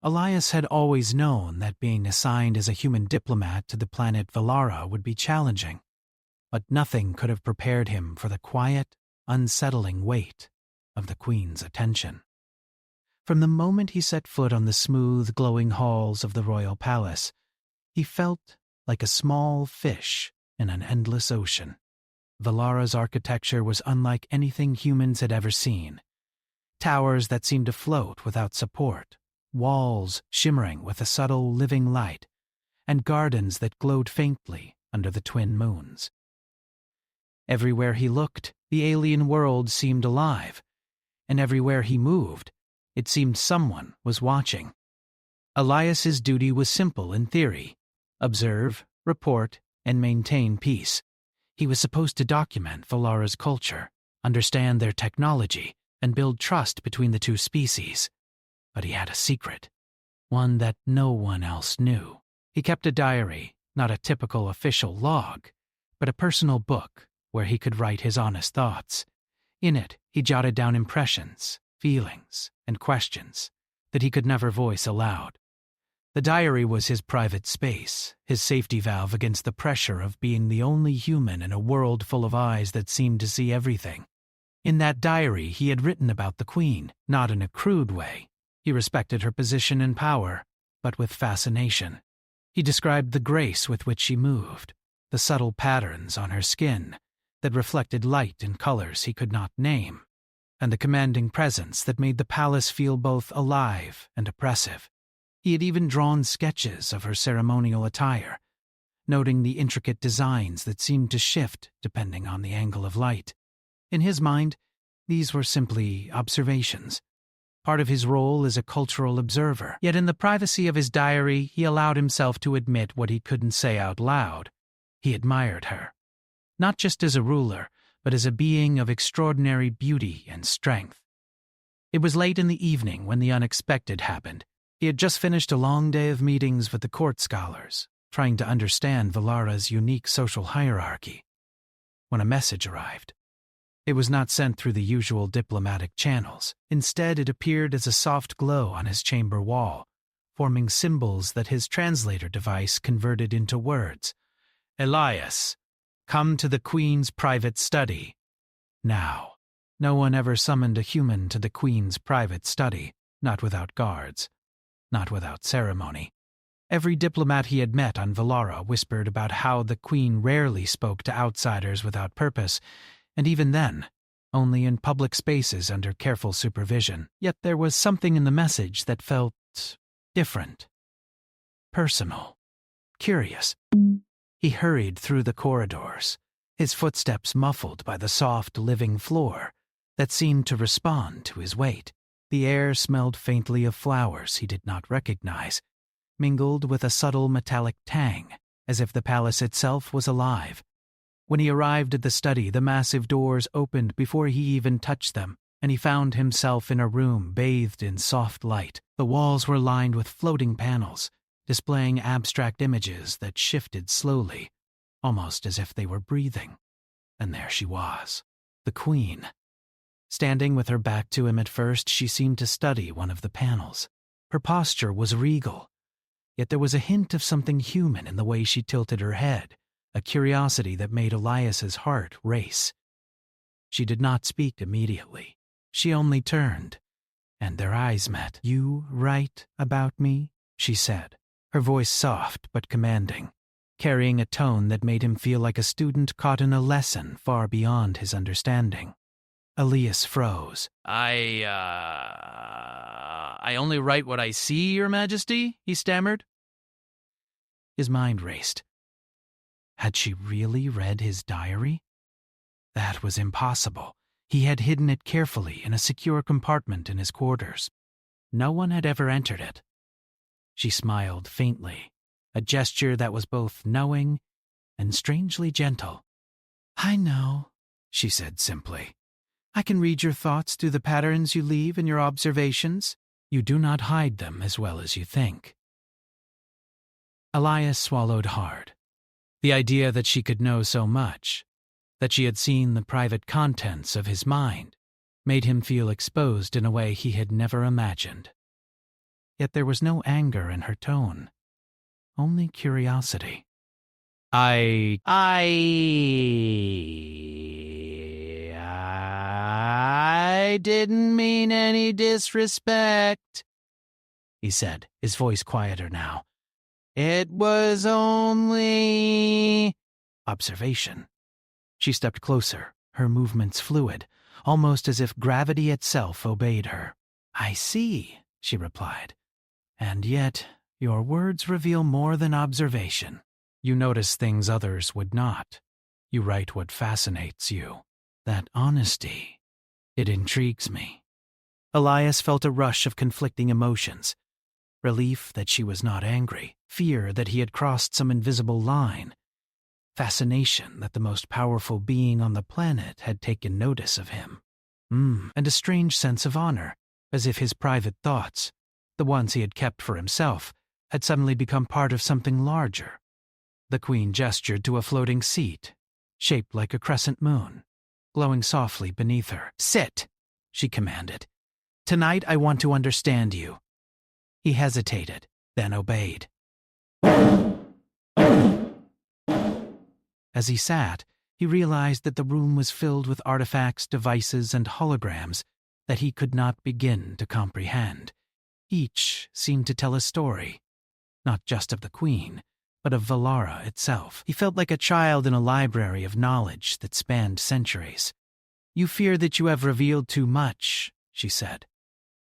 Elias had always known that being assigned as a human diplomat to the planet Valara would be challenging, but nothing could have prepared him for the quiet, unsettling weight of the Queen's attention. From the moment he set foot on the smooth, glowing halls of the royal palace, he felt like a small fish in an endless ocean. Valara's architecture was unlike anything humans had ever seen. Towers that seemed to float without support, walls shimmering with a subtle, living light, and gardens that glowed faintly under the twin moons. Everywhere he looked, the alien world seemed alive, and everywhere he moved, it seemed someone was watching. Elias's duty was simple in theory: observe, report, and maintain peace. He was supposed to document Valara's culture, understand their technology, and build trust between the two species. But he had a secret, one that no one else knew. He kept a diary, not a typical official log, but a personal book where he could write his honest thoughts. In it, he jotted down impressions, feelings, and questions that he could never voice aloud. The diary was his private space, his safety valve against the pressure of being the only human in a world full of eyes that seemed to see everything. In that diary, he had written about the Queen, not in a crude way. He respected her position and power, but with fascination. He described the grace with which she moved, the subtle patterns on her skin that reflected light in colors he could not name, and the commanding presence that made the palace feel both alive and oppressive. He had even drawn sketches of her ceremonial attire, noting the intricate designs that seemed to shift depending on the angle of light. In his mind, these were simply observations, part of his role as a cultural observer. Yet in the privacy of his diary, he allowed himself to admit what he couldn't say out loud. He admired her, not just as a ruler, but as a being of extraordinary beauty and strength. It was late in the evening when the unexpected happened. He had just finished a long day of meetings with the court scholars, trying to understand Valara's unique social hierarchy, when a message arrived. It was not sent through the usual diplomatic channels. Instead, it appeared as a soft glow on his chamber wall, forming symbols that his translator device converted into words. "Elias, come to the Queen's private study. Now." No one ever summoned a human to the Queen's private study, not without guards, not without ceremony. Every diplomat he had met on Valara whispered about how the Queen rarely spoke to outsiders without purpose, and even then, only in public spaces under careful supervision. Yet there was something in the message that felt different, personal, curious. He hurried through the corridors, his footsteps muffled by the soft, living floor that seemed to respond to his weight. The air smelled faintly of flowers he did not recognize, mingled with a subtle metallic tang, as if the palace itself was alive. When he arrived at the study, the massive doors opened before he even touched them, and he found himself in a room bathed in soft light. The walls were lined with floating panels, displaying abstract images that shifted slowly, almost as if they were breathing. And there she was, the Queen. Standing with her back to him at first, she seemed to study one of the panels. Her posture was regal, yet there was a hint of something human in the way she tilted her head, a curiosity that made Elias's heart race. She did not speak immediately. She only turned, and their eyes met. "You write about me?" she said, her voice soft but commanding, carrying a tone that made him feel like a student caught in a lesson far beyond his understanding. Elias froze. I only write what I see, Your Majesty," he stammered. His mind raced. Had she really read his diary? That was impossible. He had hidden it carefully in a secure compartment in his quarters. No one had ever entered it. She smiled faintly, a gesture that was both knowing and strangely gentle. "I know," she said simply. "I can read your thoughts through the patterns you leave in your observations. You do not hide them as well as you think." Elias swallowed hard. The idea that she could know so much, that she had seen the private contents of his mind, made him feel exposed in a way he had never imagined. yet there was no anger in her tone, only curiosity. I didn't mean any disrespect, he said, his voice quieter now. It was only observation. She stepped closer, her movements fluid, almost as if gravity itself obeyed her. I see, she replied. And yet, your words reveal more than observation. You notice things others would not. You write what fascinates you. That honesty, it intrigues me. Elias felt a rush of conflicting emotions. Relief that she was not angry, fear that he had crossed some invisible line, fascination that the most powerful being on the planet had taken notice of him. And a strange sense of honor, as if his private thoughts, the ones he had kept for himself, had suddenly become part of something larger. The Queen gestured to a floating seat, shaped like a crescent moon, glowing softly beneath her. Sit, she commanded. Tonight I want to understand you. He hesitated, then obeyed. As he sat, he realized that the room was filled with artifacts, devices, and holograms that he could not begin to comprehend. Each seemed to tell a story, not just of the Queen, but of Valara itself. He felt like a child in a library of knowledge that spanned centuries. You fear that you have revealed too much, she said.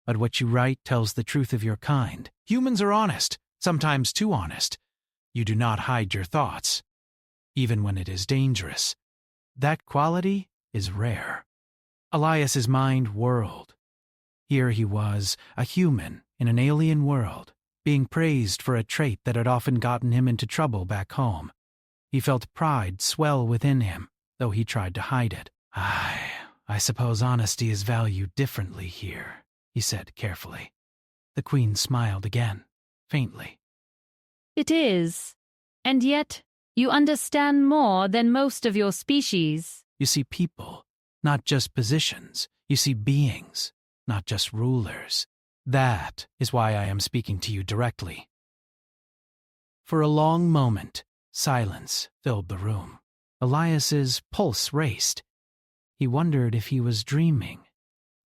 But what you write tells the truth of your kind. Humans are honest, sometimes too honest. You do not hide your thoughts, even when it is dangerous. That quality is rare. Elias's mind whirled. Here he was, a human in an alien world, being praised for a trait that had often gotten him into trouble back home. He felt pride swell within him, though he tried to hide it. I suppose honesty is valued differently here, he said carefully. The Queen smiled again, faintly. It is, and yet you understand more than most of your species. You see people, not just positions. You see beings, not just rulers. That is why I am speaking to you directly. For a long moment, silence filled the room. Elias's pulse raced. He wondered if he was dreaming,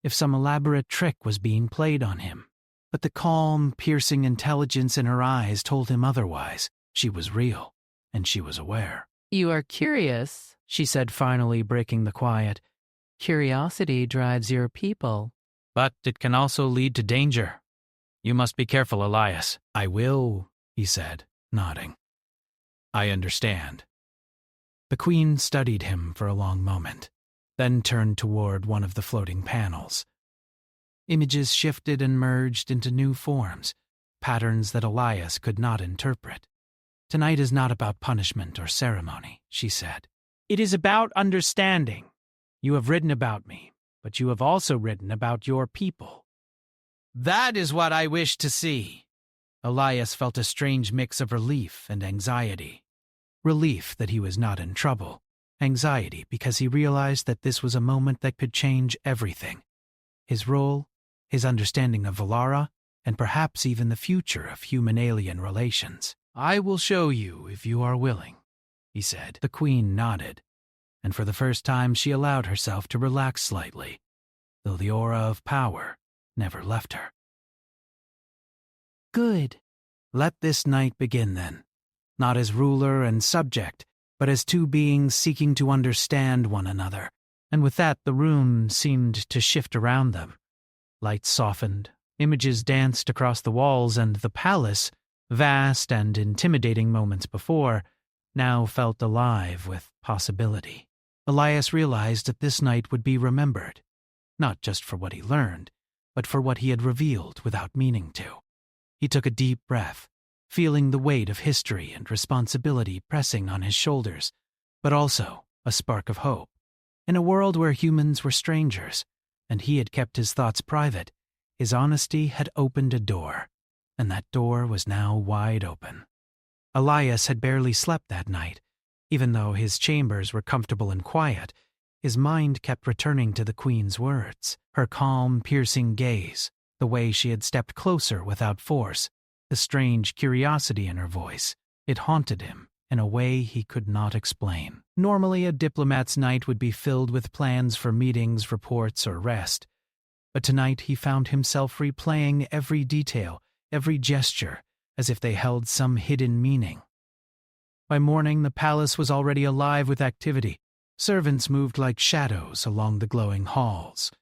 if some elaborate trick was being played on him. But the calm, piercing intelligence in her eyes told him otherwise. She was real, and she was aware. You are curious, she said, finally breaking the quiet. Curiosity drives your people. But it can also lead to danger. You must be careful, Elias. I will, he said, nodding. I understand. The Queen studied him for a long moment, then turned toward one of the floating panels. Images shifted and merged into new forms, patterns that Elias could not interpret. Tonight is not about punishment or ceremony, she said. It is about understanding. You have written about me, but you have also written about your people. That is what I wish to see. Elias felt a strange mix of relief and anxiety. Relief that he was not in trouble. Anxiety because he realized that this was a moment that could change everything. His role, his understanding of Valara, and perhaps even the future of human-alien relations. I will show you if you are willing, he said. The Queen nodded, and for the first time she allowed herself to relax slightly, though the aura of power never left her. Good. Let this night begin then, not as ruler and subject, but as two beings seeking to understand one another. And with that the room seemed to shift around them. Lights softened, images danced across the walls, and the palace, vast and intimidating moments before, now felt alive with possibility. Elias realized that this night would be remembered, not just for what he learned, but for what he had revealed without meaning to. He took a deep breath, feeling the weight of history and responsibility pressing on his shoulders, but also a spark of hope. In a world where humans were strangers, and he had kept his thoughts private, his honesty had opened a door, and that door was now wide open. Elias had barely slept that night. Even though his chambers were comfortable and quiet, his mind kept returning to the Queen's words, her calm, piercing gaze, The way she had stepped closer without force, the strange curiosity in her voice, it haunted him in a way he could not explain. Normally, a diplomat's night would be filled with plans for meetings, reports, or rest. But tonight he found himself replaying every detail, every gesture, as if they held some hidden meaning. By morning, the palace was already alive with activity. Servants moved like shadows along the glowing halls,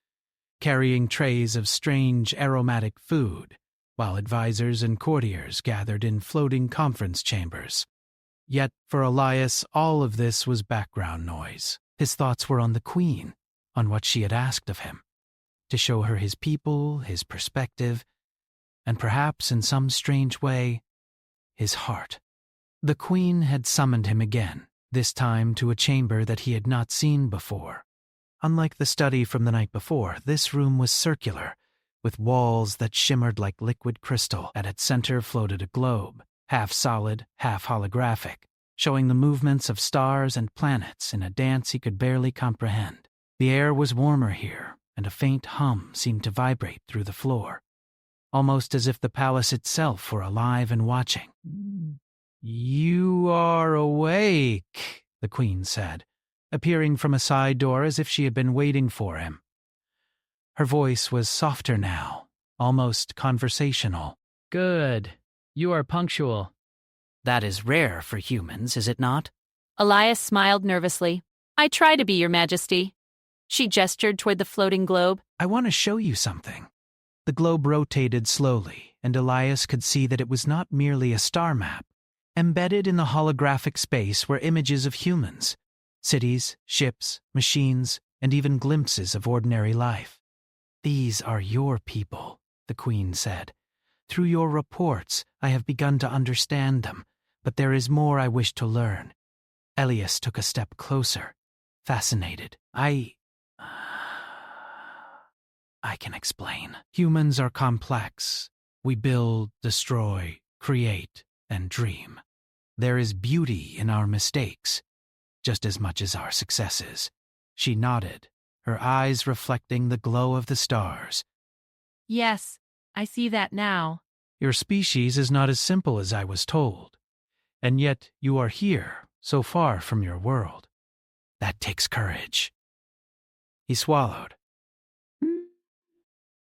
carrying trays of strange aromatic food, while advisors and courtiers gathered in floating conference chambers. Yet, for Elias, all of this was background noise. His thoughts were on the Queen, on what she had asked of him, to show her his people, his perspective, and perhaps, in some strange way, his heart. The Queen had summoned him again, this time to a chamber that he had not seen before. Unlike the study from the night before, this room was circular, with walls that shimmered like liquid crystal. At its center floated a globe, half solid, half holographic, showing the movements of stars and planets in a dance he could barely comprehend. The air was warmer here, and a faint hum seemed to vibrate through the floor, almost as if the palace itself were alive and watching. "You are awake," the Queen said, appearing from a side door as if she had been waiting for him. Her voice was softer now, almost conversational. Good. You are punctual. That is rare for humans, is it not? Elias smiled nervously. "I try to be, Your Majesty." She gestured toward the floating globe. "I want to show you something." The globe rotated slowly, and Elias could see that it was not merely a star map. Embedded in the holographic space were images of humans, cities, ships, machines, and even glimpses of ordinary life. "These are your people," the Queen said. "Through your reports, I have begun to understand them, but there is more I wish to learn." Elias took a step closer, fascinated. I can explain. Humans are complex. We build, destroy, create, and dream. There is beauty in our mistakes, just as much as our successes. She nodded, her eyes reflecting the glow of the stars. "Yes, I see that now." Your species is not as simple as I was told, and yet you are here, so far from your world. That takes courage. He swallowed.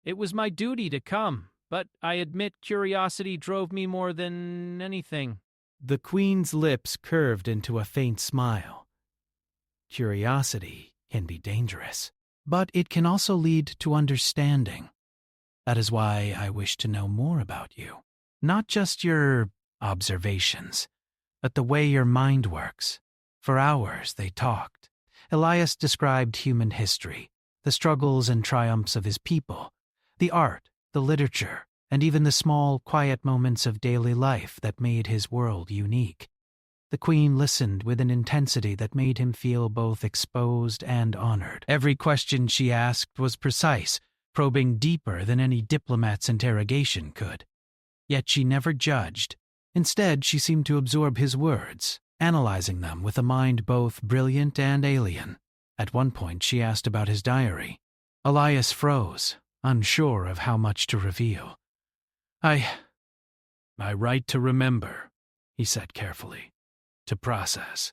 It was my duty to come, but I admit curiosity drove me more than anything. The Queen's lips curved into a faint smile. Curiosity can be dangerous, but it can also lead to understanding. That is why I wish to know more about you. Not just your observations, but the way your mind works. For hours they talked. Elias described human history, the struggles and triumphs of his people, the art, the literature, and even the small, quiet moments of daily life that made his world unique. The Queen listened with an intensity that made him feel both exposed and honored. Every question she asked was precise, probing deeper than any diplomat's interrogation could. Yet she never judged. Instead, she seemed to absorb his words, analyzing them with a mind both brilliant and alien. At one point, she asked about his diary. Elias froze, unsure of how much to reveal. I write to remember," he said carefully, "to process."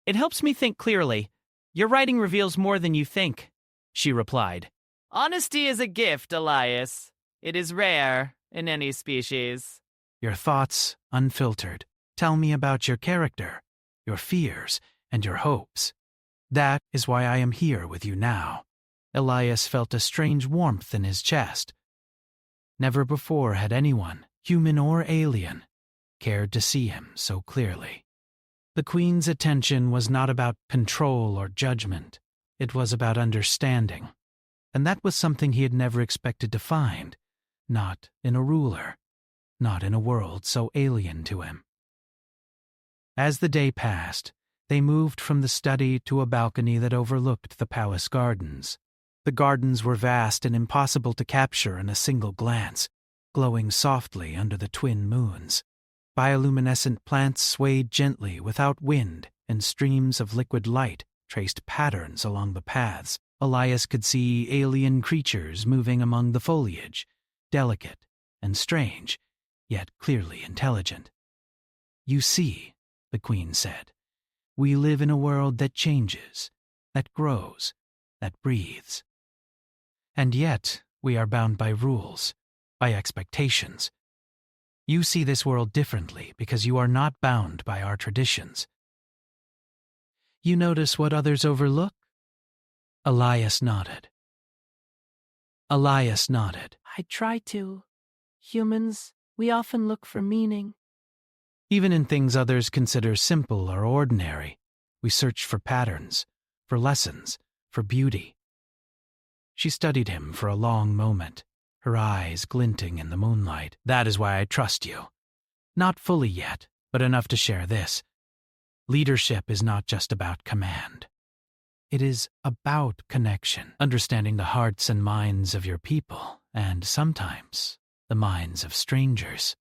It helps me think clearly. Your writing reveals more than you think, she replied. Honesty is a gift, Elias. It is rare in any species. Your thoughts, unfiltered. Tell me about your character, your fears, and your hopes. That is why I am here with you now. Elias felt a strange warmth in his chest. Never before had anyone, human or alien, cared to see him so clearly. The Queen's attention was not about control or judgment. It was about understanding. And that was something he had never expected to find, not in a ruler, not in a world so alien to him. As the day passed, they moved from the study to a balcony that overlooked the palace gardens. The gardens were vast and impossible to capture in a single glance, glowing softly under the twin moons. Bioluminescent plants swayed gently without wind, and streams of liquid light traced patterns along the paths. Elias could see alien creatures moving among the foliage, delicate, and strange, yet clearly intelligent. "You see," the Queen said, "we live in a world that changes, that grows, that breathes. And yet, we are bound by rules, by expectations. You see this world differently because you are not bound by our traditions. You notice what others overlook?" Elias nodded. I try to. Humans, we often look for meaning. Even in things others consider simple or ordinary, we search for patterns, for lessons, for beauty. She studied him for a long moment, her eyes glinting in the moonlight. "That is why I trust you. Not fully yet, but enough to share this. Leadership is not just about command. It is about connection, understanding the hearts and minds of your people, and sometimes the minds of strangers.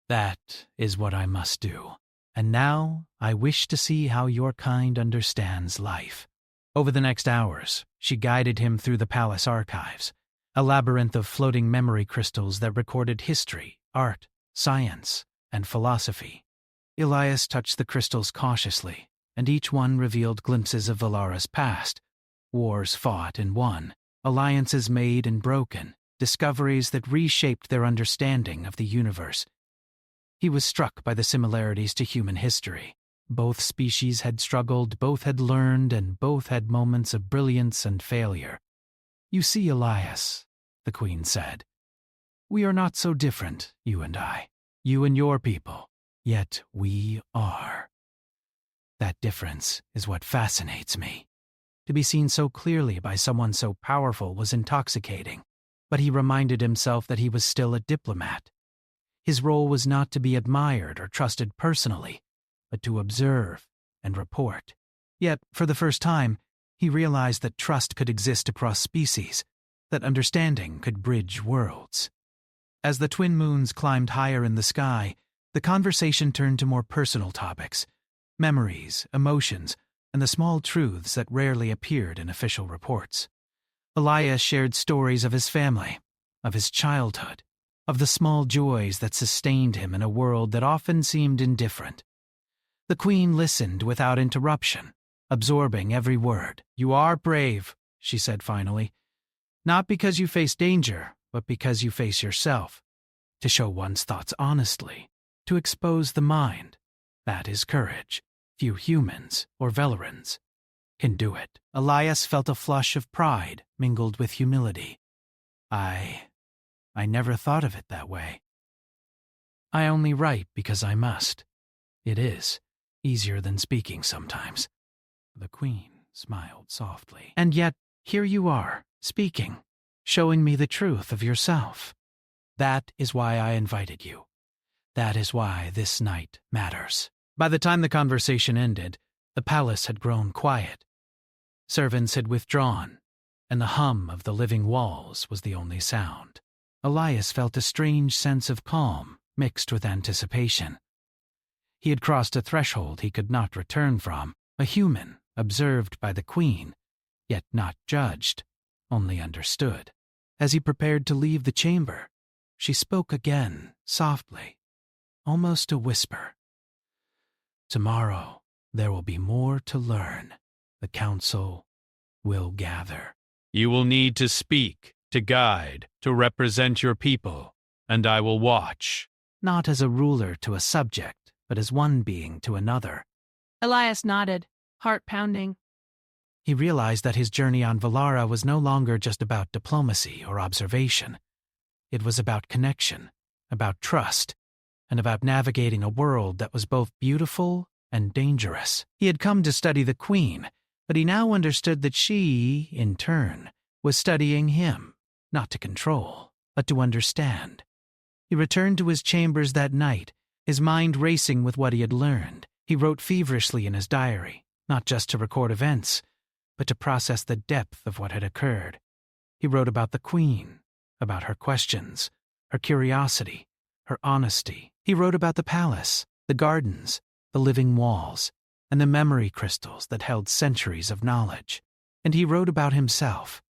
That is what I must do. And now I wish to see how your kind understands life." Over the next hours, she guided him through the palace archives, a labyrinth of floating memory crystals that recorded history, art, science, and philosophy. Elias touched the crystals cautiously, and each one revealed glimpses of Valara's past, wars fought and won, alliances made and broken, discoveries that reshaped their understanding of the universe. He was struck by the similarities to human history. Both species had struggled, both had learned, and both had moments of brilliance and failure. "You see, Elias," the Queen said, "we are not so different, you and I, you and your people, yet we are. That difference is what fascinates me." To be seen so clearly by someone so powerful was intoxicating, but he reminded himself that he was still a diplomat. His role was not to be admired or trusted personally, but to observe and report. Yet, for the first time, he realized that trust could exist across species, that understanding could bridge worlds. As the twin moons climbed higher in the sky, the conversation turned to more personal topics, memories, emotions, and the small truths that rarely appeared in official reports. Elias shared stories of his family, of his childhood, of the small joys that sustained him in a world that often seemed indifferent. The Queen listened without interruption, absorbing every word. "You are brave," she said finally. "Not because you face danger, but because you face yourself. To show one's thoughts honestly, to expose the mind. That is courage. Few humans, or Velerans, can do it." Elias felt a flush of pride mingled with humility. I never thought of it that way. I only write because I must. It is easier than speaking sometimes." The Queen smiled softly. "And yet, here you are, speaking, showing me the truth of yourself. That is why I invited you. That is why this night matters." By the time the conversation ended, the palace had grown quiet. Servants had withdrawn, and the hum of the living walls was the only sound. Elias felt a strange sense of calm mixed with anticipation. He had crossed a threshold he could not return from, a human observed by the Queen, yet not judged, only understood. As he prepared to leave the chamber, she spoke again, softly, almost a whisper. "Tomorrow there will be more to learn. The council will gather. You will need to speak, to guide, to represent your people, and I will watch." Not as a ruler to a subject, but as one being to another. Elias nodded, heart pounding. He realized that his journey on Valara was no longer just about diplomacy or observation. It was about connection, about trust, and about navigating a world that was both beautiful and dangerous. He had come to study the Queen, but he now understood that she, in turn, was studying him, not to control, but to understand. He returned to his chambers that night, his mind racing with what he had learned. He wrote feverishly in his diary, not just to record events, but to process the depth of what had occurred. He wrote about the Queen, about her questions, her curiosity, her honesty. He wrote about the palace, the gardens, the living walls, and the memory crystals that held centuries of knowledge. And he wrote about himself,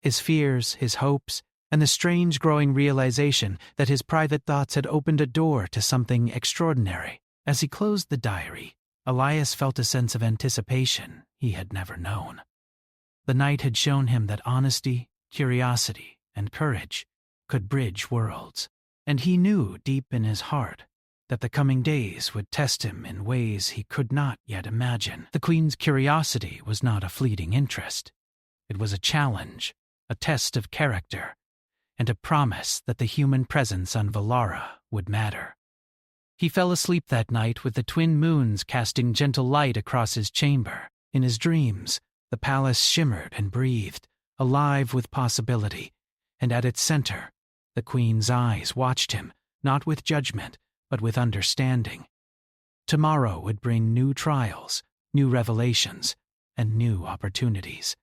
his fears, his hopes, and the strange growing realization that his private thoughts had opened a door to something extraordinary. As he closed the diary, Elias felt a sense of anticipation he had never known. The night had shown him that honesty, curiosity, and courage could bridge worlds, and he knew deep in his heart that the coming days would test him in ways he could not yet imagine. The Queen's curiosity was not a fleeting interest. It was a challenge, a test of character, and a promise that the human presence on Valara would matter. He fell asleep that night with the twin moons casting gentle light across his chamber. In his dreams, the palace shimmered and breathed, alive with possibility, and at its center, the Queen's eyes watched him, not with judgment, but with understanding. Tomorrow would bring new trials, new revelations, and new opportunities.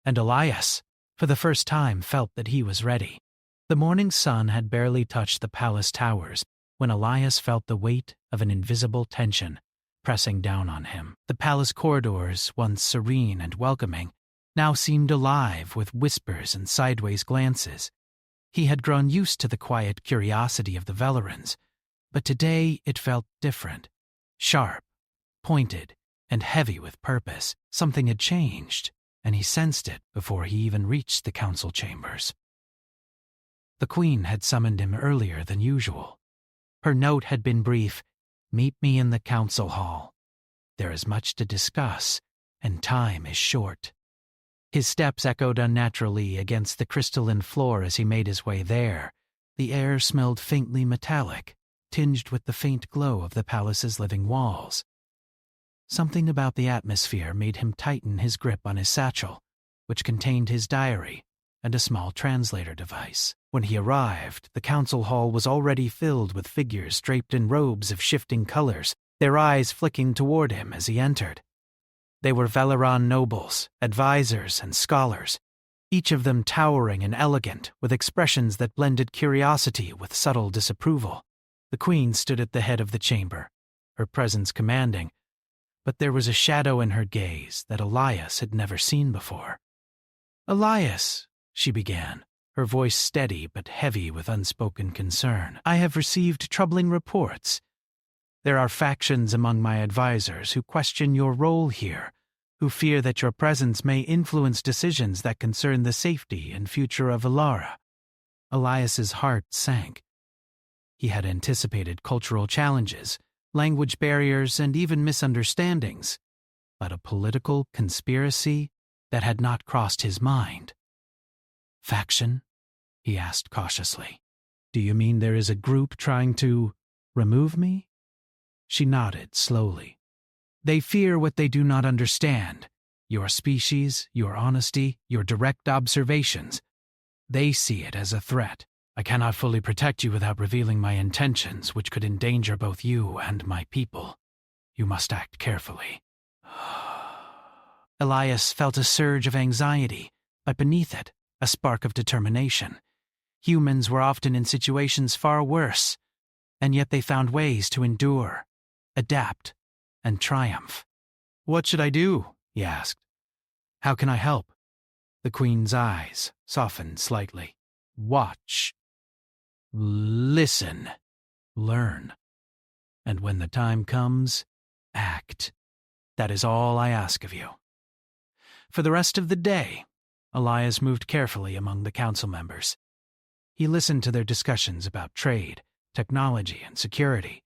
And Elias, for the first time, felt that he was ready. The morning sun had barely touched the palace towers when Elias felt the weight of an invisible tension pressing down on him. The palace corridors, once serene and welcoming, now seemed alive with whispers and sideways glances. He had grown used to the quiet curiosity of the Valarans, but today it felt different, sharp, pointed, and heavy with purpose. Something had changed, and he sensed it before he even reached the council chambers. The Queen had summoned him earlier than usual. Her note had been brief: "Meet me in the council hall. There is much to discuss, and time is short." His steps echoed unnaturally against the crystalline floor as he made his way there. The air smelled faintly metallic, tinged with the faint glow of the palace's living walls. Something about the atmosphere made him tighten his grip on his satchel, which contained his diary and a small translator device. When he arrived, the council hall was already filled with figures draped in robes of shifting colors, their eyes flicking toward him as he entered. They were Velaran nobles, advisors, and scholars, each of them towering and elegant, with expressions that blended curiosity with subtle disapproval. The Queen stood at the head of the chamber, her presence commanding, but there was a shadow in her gaze that Elias had never seen before. "Elias," she began, her voice steady but heavy with unspoken concern, "I have received troubling reports. There are factions among my advisors who question your role here, who fear that your presence may influence decisions that concern the safety and future of Valara." Elias's heart sank. He had anticipated cultural challenges, language barriers, and even misunderstandings, but a political conspiracy that had not crossed his mind. "Faction?" he asked cautiously. "Do you mean there is a group trying to remove me?" She nodded slowly. "They fear what they do not understand. Your species, your honesty, your direct observations. They see it as a threat. I cannot fully protect you without revealing my intentions, which could endanger both you and my people. You must act carefully." Elias felt a surge of anxiety, but beneath it, a spark of determination. Humans were often in situations far worse, and yet they found ways to endure, adapt, and triumph. "What should I do?" he asked. "How can I help?" The Queen's eyes softened slightly. "Watch. Listen. Learn. And when the time comes, act. That is all I ask of you." For the rest of the day, Elias moved carefully among the council members. He listened to their discussions about trade, technology, and security,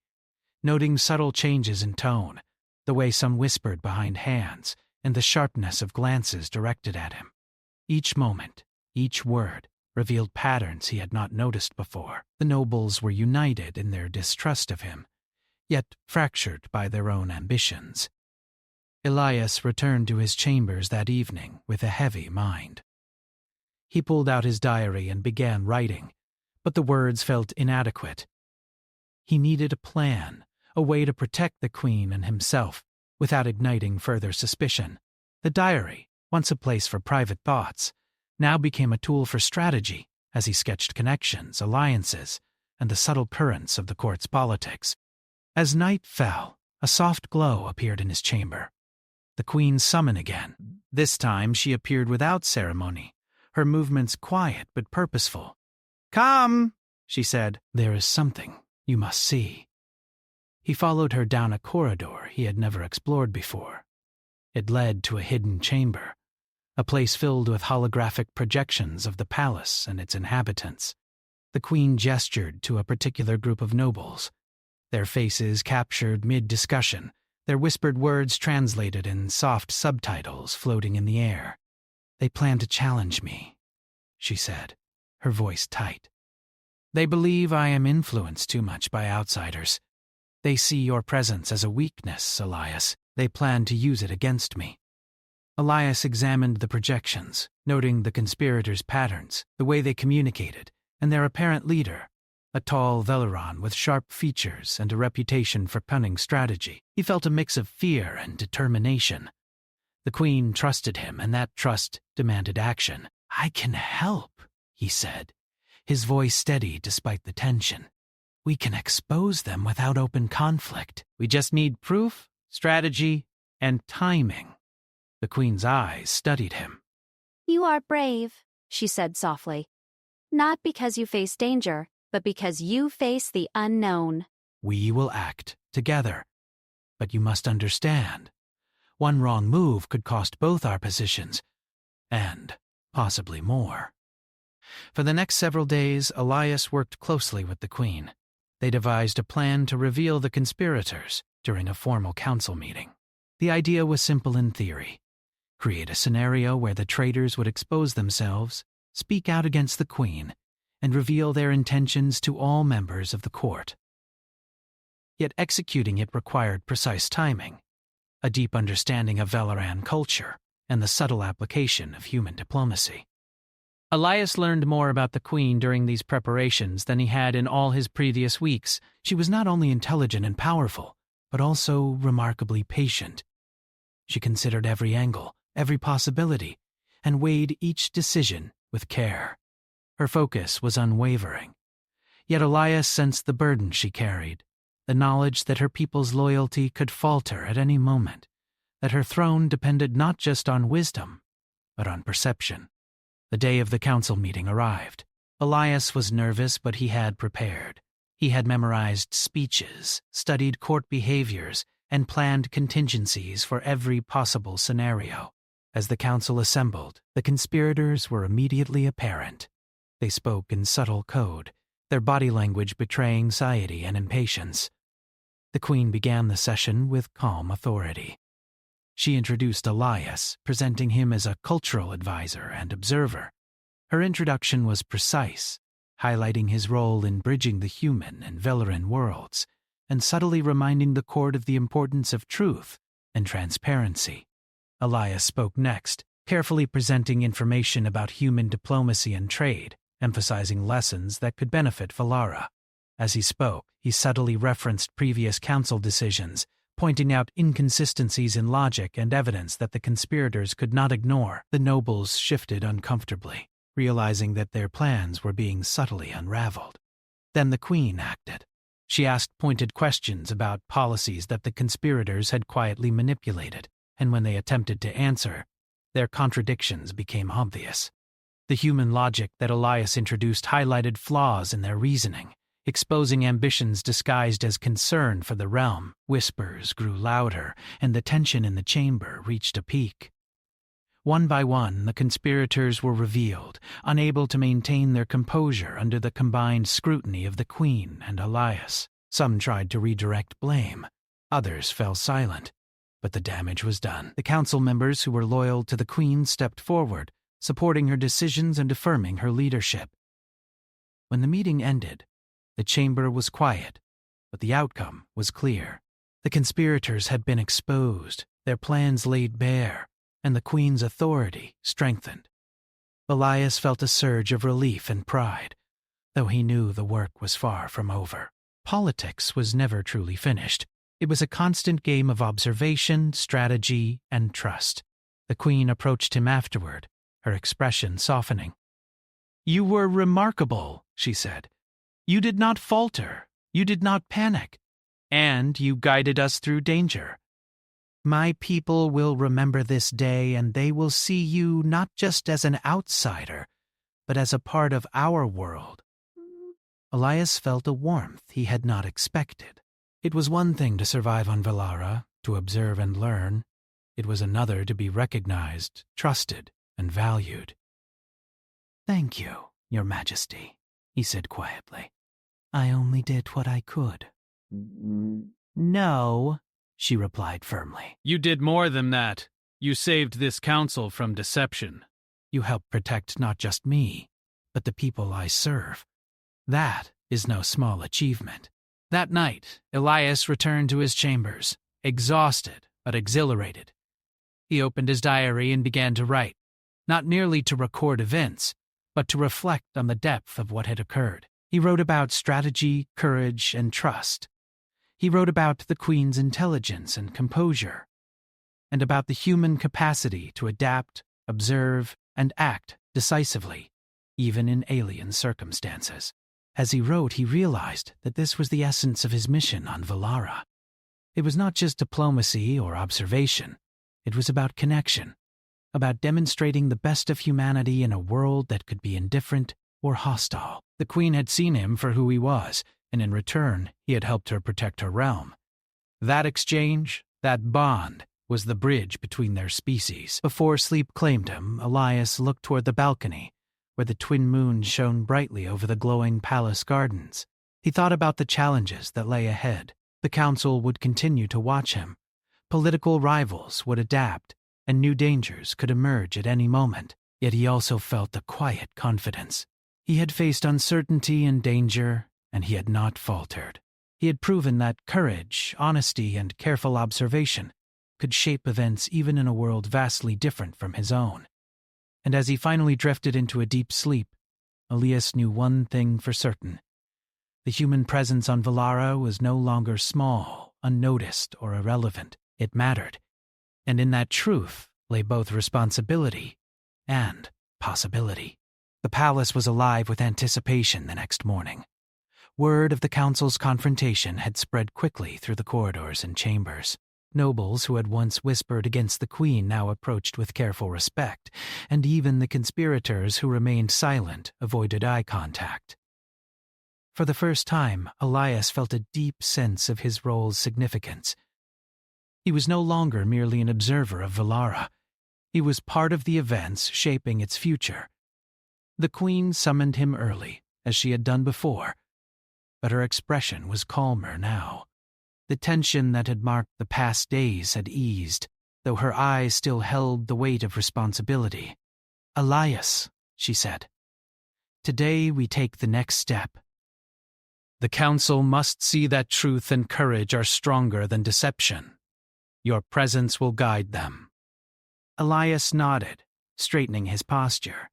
noting subtle changes in tone, the way some whispered behind hands, and the sharpness of glances directed at him. Each moment, each word, revealed patterns he had not noticed before. The nobles were united in their distrust of him, yet fractured by their own ambitions. Elias returned to his chambers that evening with a heavy mind. He pulled out his diary and began writing, but the words felt inadequate. He needed a plan, a way to protect the Queen and himself without igniting further suspicion. The diary, once a place for private thoughts, now became a tool for strategy as he sketched connections, alliances, and the subtle currents of the court's politics. As night fell, a soft glow appeared in his chamber. The Queen summoned again. This time she appeared without ceremony, her movements quiet but purposeful, Come, she said. There is something you must see. He followed her down a corridor he had never explored before. It led to a hidden chamber, a place filled with holographic projections of the palace and its inhabitants. The queen gestured to a particular group of nobles, their faces captured mid-discussion, their whispered words translated in soft subtitles floating in the air. They plan to challenge me, she said, her voice tight. They believe I am influenced too much by outsiders. They see your presence as a weakness, Elias. They plan to use it against me. Elias examined the projections, noting the conspirators' patterns, the way they communicated, and their apparent leader, a tall Velaron with sharp features and a reputation for cunning strategy. He felt a mix of fear and determination. The queen trusted him, and that trust demanded action. I can help, he said, his voice steady despite the tension. We can expose them without open conflict. We just need proof, strategy, and timing. The queen's eyes studied him. You are brave, she said softly. Not because you face danger, but because you face the unknown. We will act together. But you must understand, one wrong move could cost both our positions, and possibly more. For the next several days, Elias worked closely with the queen. They devised a plan to reveal the conspirators during a formal council meeting. The idea was simple in theory. Create a scenario where the traitors would expose themselves, speak out against the queen, and reveal their intentions to all members of the court. Yet executing it required precise timing, a deep understanding of Velaran culture, and the subtle application of human diplomacy. Elias learned more about the queen during these preparations than he had in all his previous weeks. She was not only intelligent and powerful, but also remarkably patient. She considered every angle, every possibility, and weighed each decision with care. Her focus was unwavering. Yet Elias sensed the burden she carried, the knowledge that her people's loyalty could falter at any moment, that her throne depended not just on wisdom, but on perception. The day of the council meeting arrived. Elias was nervous, but he had prepared. He had memorized speeches, studied court behaviors, and planned contingencies for every possible scenario. As the council assembled, the conspirators were immediately apparent. They spoke in subtle code, their body language betraying anxiety and impatience. The queen began the session with calm authority. She introduced Elias, presenting him as a cultural advisor and observer. Her introduction was precise, highlighting his role in bridging the human and Velaran worlds, and subtly reminding the court of the importance of truth and transparency. Elias spoke next, carefully presenting information about human diplomacy and trade, emphasizing lessons that could benefit Valara. As he spoke, he subtly referenced previous council decisions, pointing out inconsistencies in logic and evidence that the conspirators could not ignore. The nobles shifted uncomfortably, realizing that their plans were being subtly unraveled. Then the queen acted. She asked pointed questions about policies that the conspirators had quietly manipulated, and when they attempted to answer, their contradictions became obvious. The human logic that Elias introduced highlighted flaws in their reasoning, exposing ambitions disguised as concern for the realm. Whispers grew louder, and the tension in the chamber reached a peak. One by one, the conspirators were revealed, unable to maintain their composure under the combined scrutiny of the queen and Elias. Some tried to redirect blame. Others fell silent. But the damage was done. The council members who were loyal to the queen stepped forward, supporting her decisions and affirming her leadership. When the meeting ended, the chamber was quiet, but the outcome was clear. The conspirators had been exposed, their plans laid bare, and the queen's authority strengthened. Elias felt a surge of relief and pride, though he knew the work was far from over. Politics was never truly finished. It was a constant game of observation, strategy, and trust. The queen approached him afterward, her expression softening. "You were remarkable," she said. "You did not falter, you did not panic, and you guided us through danger. My people will remember this day, and they will see you not just as an outsider, but as a part of our world, Elias felt a warmth he had not expected. It was one thing to survive on Valara, to observe and learn. It was another to be recognized, trusted, and valued. "Thank you, Your Majesty," he said quietly. "I only did what I could." "No," she replied firmly. "You did more than that. You saved this council from deception." "You helped protect not just me, but the people I serve. That is no small achievement." That night, Elias returned to his chambers, exhausted but exhilarated. He opened his diary and began to write, not merely to record events, but to reflect on the depth of what had occurred. He wrote about strategy, courage, and trust. He wrote about the Queen's intelligence and composure, and about the human capacity to adapt, observe, and act decisively, even in alien circumstances. As he wrote, he realized that this was the essence of his mission on Valara. It was not just diplomacy or observation. It was about connection, about demonstrating the best of humanity in a world that could be indifferent or hostile. The Queen had seen him for who he was, and in return, he had helped her protect her realm. That exchange, that bond, was the bridge between their species. Before sleep claimed him, Elias looked toward the balcony, where the twin moons shone brightly over the glowing palace gardens. He thought about the challenges that lay ahead. The council would continue to watch him. Political rivals would adapt, and new dangers could emerge at any moment. Yet he also felt a quiet confidence. He had faced uncertainty and danger, and he had not faltered. He had proven that courage, honesty, and careful observation could shape events even in a world vastly different from his own. And as he finally drifted into a deep sleep, Elias knew one thing for certain. The human presence on Valara was no longer small, unnoticed, or irrelevant. It mattered. And in that truth lay both responsibility and possibility. The palace was alive with anticipation the next morning. Word of the council's confrontation had spread quickly through the corridors and chambers. Nobles who had once whispered against the Queen now approached with careful respect, and even the conspirators who remained silent avoided eye contact. For the first time, Elias felt a deep sense of his role's significance. He was no longer merely an observer of Valara. He was part of the events shaping its future. The Queen summoned him early, as she had done before, but her expression was calmer now. The tension that had marked the past days had eased, though her eyes still held the weight of responsibility. "Elias," she said, "today we take the next step. The council must see that truth and courage are stronger than deception. Your presence will guide them." Elias nodded, straightening his posture.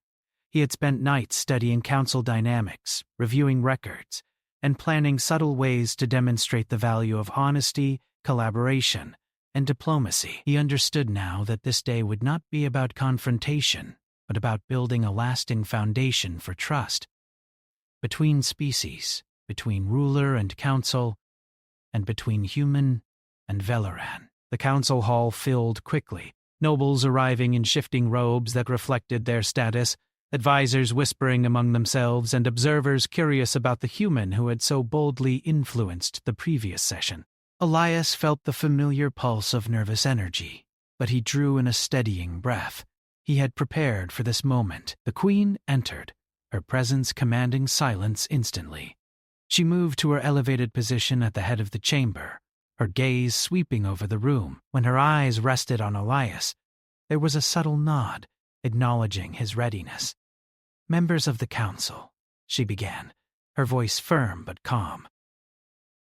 He had spent nights studying council dynamics, reviewing records, and planning subtle ways to demonstrate the value of honesty, collaboration, and diplomacy. He understood now that this day would not be about confrontation, but about building a lasting foundation for trust. Between species, between ruler and council, and between human and Velaran. The council hall filled quickly, nobles arriving in shifting robes that reflected their status, advisors whispering among themselves, and observers curious about the human who had so boldly influenced the previous session. Elias felt the familiar pulse of nervous energy, but he drew in a steadying breath. He had prepared for this moment. The Queen entered, her presence commanding silence instantly. She moved to her elevated position at the head of the chamber, her gaze sweeping over the room. When her eyes rested on Elias, there was a subtle nod, acknowledging his readiness. "Members of the council," she began, her voice firm but calm.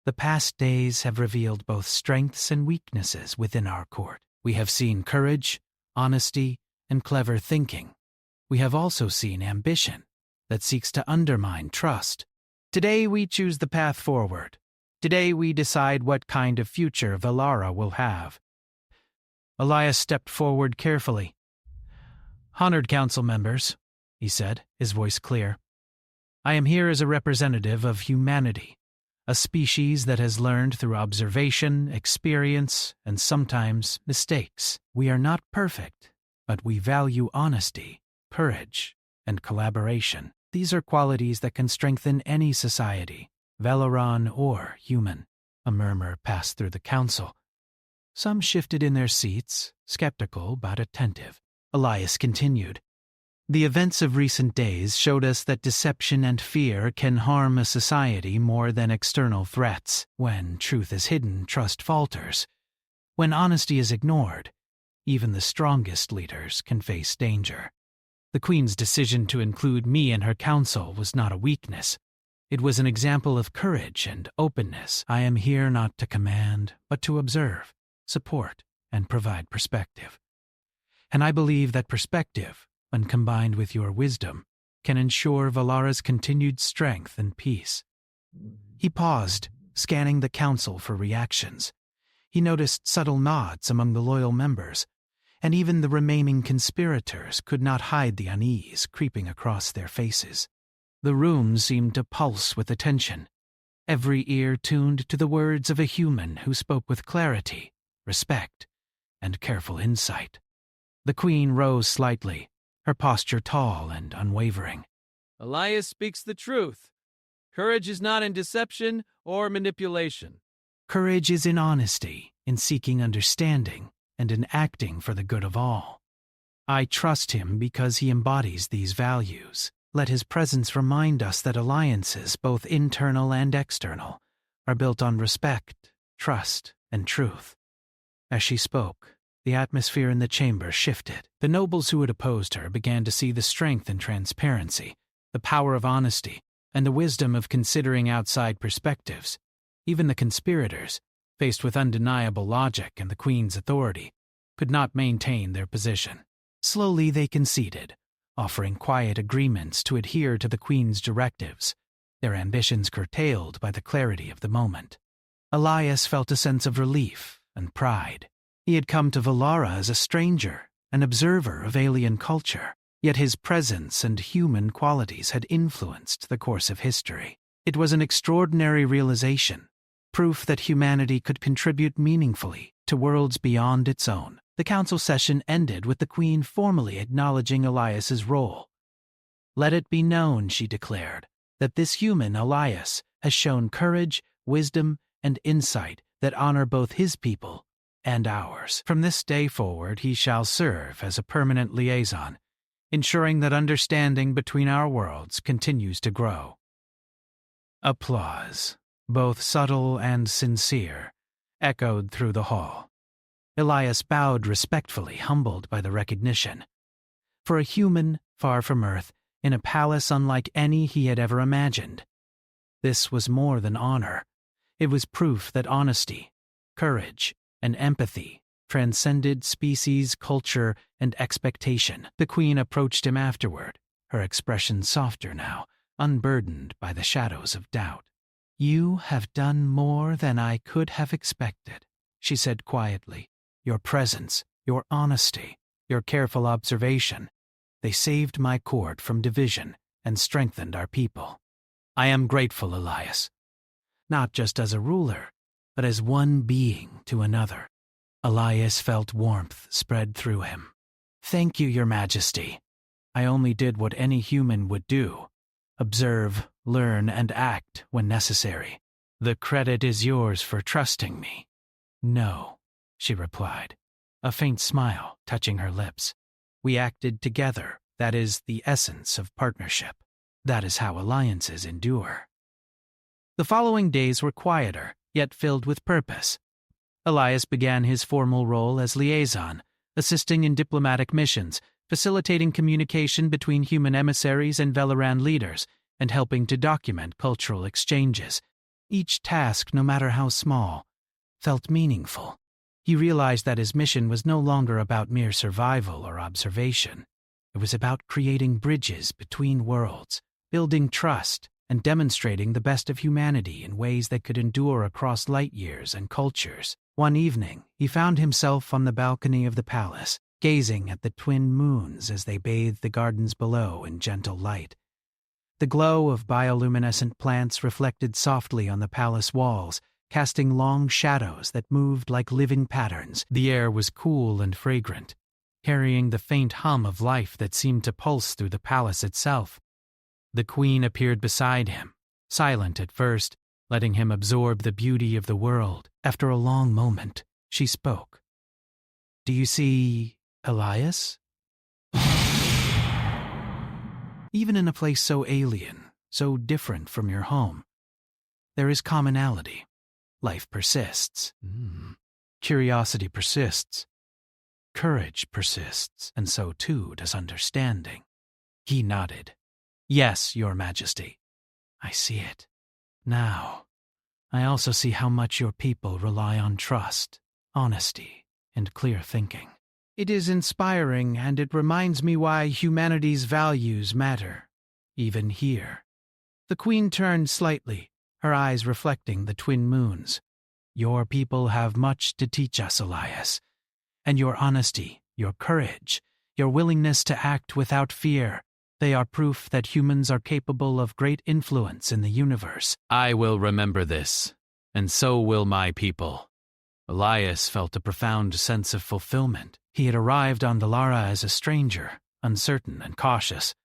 "The past days have revealed both strengths and weaknesses within our court. We have seen courage, honesty, and clever thinking. We have also seen ambition that seeks to undermine trust. Today we choose the path forward. Today we decide what kind of future Valara will have." Elias stepped forward carefully. "Honored council members," he said, his voice clear, "I am here as a representative of humanity, a species that has learned through observation, experience, and sometimes mistakes. We are not perfect, but we value honesty, courage, and collaboration. These are qualities that can strengthen any society, Valoran or human. A murmur passed through the council. Some shifted in their seats, skeptical but attentive. Elias continued. The events of recent days showed us that deception and fear can harm a society more than external threats. When truth is hidden, trust falters. When honesty is ignored, even the strongest leaders can face danger. The Queen's decision to include me in her council was not a weakness. It was an example of courage and openness. I am here not to command, but to observe, support, and provide perspective. And I believe that perspective, when combined with your wisdom, can ensure Valara's continued strength and peace. He paused, scanning the council for reactions. He noticed subtle nods among the loyal members, and even the remaining conspirators could not hide the unease creeping across their faces. The room seemed to pulse with attention, every ear tuned to the words of a human who spoke with clarity, respect, and careful insight. The Queen rose slightly, her posture tall and unwavering. Elias speaks the truth. Courage is not in deception or manipulation. Courage is in honesty, in seeking understanding, and in acting for the good of all. I trust him because he embodies these values. Let his presence remind us that alliances, both internal and external, are built on respect, trust, and truth. As she spoke, the atmosphere in the chamber shifted. The nobles who had opposed her began to see the strength and transparency, the power of honesty, and the wisdom of considering outside perspectives. Even the conspirators, faced with undeniable logic and the Queen's authority, could not maintain their position. Slowly they conceded, offering quiet agreements to adhere to the Queen's directives, their ambitions curtailed by the clarity of the moment. Elias felt a sense of relief and pride. He had come to Valara as a stranger, an observer of alien culture, yet his presence and human qualities had influenced the course of history. It was an extraordinary realization, proof that humanity could contribute meaningfully to worlds beyond its own. The council session ended with the Queen formally acknowledging Elias's role. Let it be known, she declared, that this human, Elias, has shown courage, wisdom, and insight that honor both his people and ours. From this day forward, he shall serve as a permanent liaison, ensuring that understanding between our worlds continues to grow. Applause, both subtle and sincere, echoed through the hall. Elias bowed respectfully, humbled by the recognition. For a human, far from Earth, in a palace unlike any he had ever imagined, this was more than honor. It was proof that honesty, courage, and empathy transcended species, culture, and expectation. The Queen approached him afterward, her expression softer now, unburdened by the shadows of doubt. "You have done more than I could have expected," she said quietly. "Your presence, your honesty, your careful observation, they saved my court from division and strengthened our people. I am grateful, Elias, not just as a ruler, but as one being to another." Elias felt warmth spread through him. "Thank you, Your Majesty. I only did what any human would do: observe, learn, and act when necessary. The credit is yours for trusting me." "No," she replied, a faint smile touching her lips. "We acted together. That is the essence of partnership. That is how alliances endure." The following days were quieter, yet filled with purpose. Elias began his formal role as liaison, assisting in diplomatic missions, facilitating communication between human emissaries and Valoran leaders, and helping to document cultural exchanges. Each task, no matter how small, felt meaningful. He realized that his mission was no longer about mere survival or observation. It was about creating bridges between worlds, building trust, and demonstrating the best of humanity in ways that could endure across light years and cultures. One evening, he found himself on the balcony of the palace, gazing at the twin moons as they bathed the gardens below in gentle light. The glow of bioluminescent plants reflected softly on the palace walls, casting long shadows that moved like living patterns. The air was cool and fragrant, carrying the faint hum of life that seemed to pulse through the palace itself. The queen appeared beside him, silent at first, letting him absorb the beauty of the world. After a long moment, she spoke. "Do you see Elias?" Even in a place so alien, so different from your home, there is commonality. Life persists. Curiosity persists. Courage persists, and so too does understanding. He nodded. "Yes, Your Majesty. I see it. Now, I also see how much your people rely on trust, honesty, and clear thinking. It is inspiring, and it reminds me why humanity's values matter, even here." The queen turned slightly, her eyes reflecting the twin moons. "Your people have much to teach us, Elias. And your honesty, your courage, your willingness to act without fear, they are proof that humans are capable of great influence in the universe." I will remember this, and so will my people. Elias felt a profound sense of fulfillment. He had arrived on Valara as a stranger, uncertain and cautious.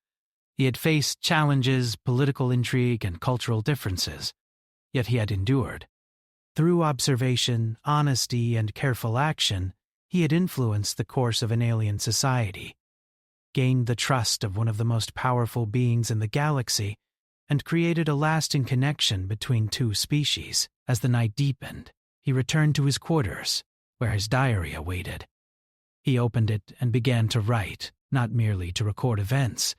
He had faced challenges, political intrigue, and cultural differences. Yet he had endured. Through observation, honesty, and careful action, he had influenced the course of an alien society, gained the trust of one of the most powerful beings in the galaxy, and created a lasting connection between two species. As the night deepened, he returned to his quarters, where his diary awaited. He opened it and began to write, not merely to record events,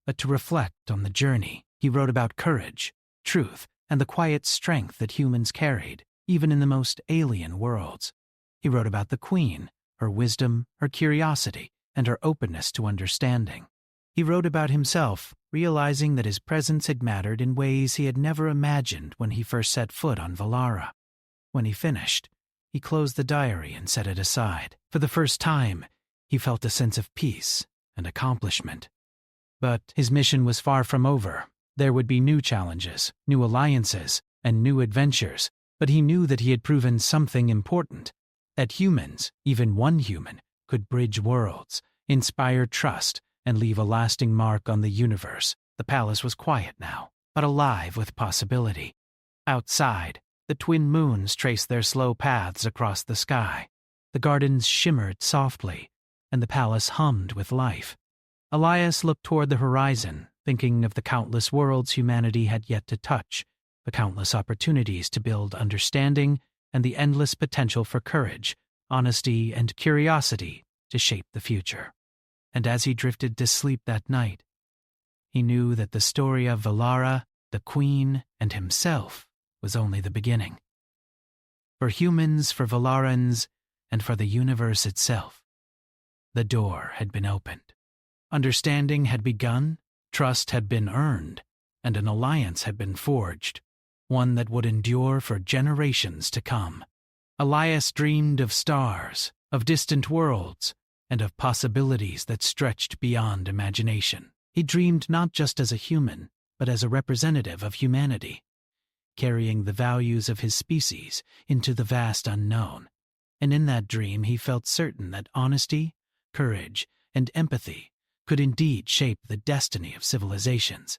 but to reflect on the journey. He wrote about courage, truth, and the quiet strength that humans carried, even in the most alien worlds. He wrote about the queen, her wisdom, her curiosity, and her openness to understanding. He wrote about himself, realizing that his presence had mattered in ways he had never imagined when he first set foot on Valara. When he finished, he closed the diary and set it aside. For the first time, he felt a sense of peace and accomplishment. But his mission was far from over. There would be new challenges, new alliances, and new adventures. But he knew that he had proven something important, that humans, even one human, could bridge worlds, inspire trust, and leave a lasting mark on the universe. The palace was quiet now, but alive with possibility. Outside, the twin moons traced their slow paths across the sky. The gardens shimmered softly, and the palace hummed with life. Elias looked toward the horizon, thinking of the countless worlds humanity had yet to touch, the countless opportunities to build understanding, and the endless potential for courage, honesty, and curiosity to shape the future. And as he drifted to sleep that night, he knew that the story of Valara, the Queen, and himself was only the beginning. For humans, for Valarans, and for the universe itself, the door had been opened. Understanding had begun, trust had been earned, and an alliance had been forged, one that would endure for generations to come. Elias dreamed of stars, of distant worlds, and of possibilities that stretched beyond imagination. He dreamed not just as a human, but as a representative of humanity, carrying the values of his species into the vast unknown. And in that dream he felt certain that honesty, courage, and empathy could indeed shape the destiny of civilizations.